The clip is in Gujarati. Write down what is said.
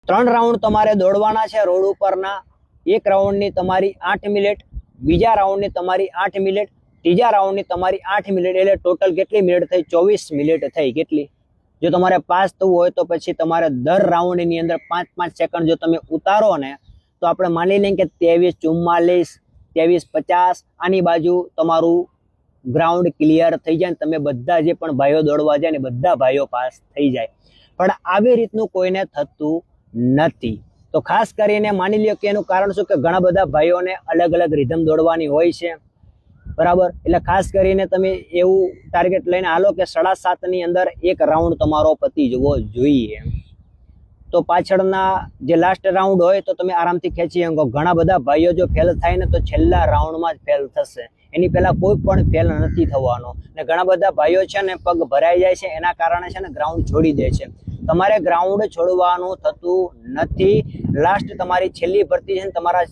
3 રાઉન્ડ તમારે દોડવાના છે રોડ ઉપરના। એક રાઉન્ડની તમારી 8 મિનિટ, બીજા રાઉન્ડની તમારી 8 મિનિટ, ત્રીજા રાઉન્ડની તમારી 8 મિનિટ, એટલે ટોટલ કેટલી મિનિટ થઈ? 24 મિનિટ થઈ। કેટલી? જો તમારે પાસ થવું હોય તો પછી તમારે દર રાઉન્ડની અંદર 5-5 સેકન્ડ જો તમે ઉતારો ને તો આપણે માની લઈએ કે 23:44, 23:50 આની બાજુ તમારું ગ્રાઉન્ડ ક્લિયર થઈ જાય, તમે બધા જે પણ ભાઈઓ દોડવા જાય ને બધા ભાઈઓ પાસ થઈ જાય। પણ આવી રીતનું કોઈને થતું નથી। તો ખાસ કરીને માની લ્યો કે એનું કારણ શું કે ઘણા બધા ભાઈઓને અલગ અલગ રિધમ દોડવાની હોય છે, બરાબર? એટલે ખાસ કરીને તમે એવું ટાર્ગેટ લઈને હાલો કે 7:30 ની અંદર એક રાઉન્ડ તમારો પતી જવો જોઈએ। તો પાછળના જે લાસ્ટ રાઉન્ડ હોય તો તમે આરામથી ખેંચી શકો। ઘણા બધા ભાઈઓ જો ફેલ થાય ને તો છેલ્લા રાઉન્ડમાં જ ફેલ થશે, એની પહેલા કોઈ પણ ફેલ નથી થવાનો। ને ઘણા બધા ભાઈઓ છે ને પગ ભરાઈ જાય છે, એના કારણે છે ને ગ્રાઉન્ડ છોડી દે છે। તમારે ગ્રાઉન્ડ છોડવાનું થતું નથી। લાસ્ટ તમારી છેલ્લી ભરતી છે ને તમારા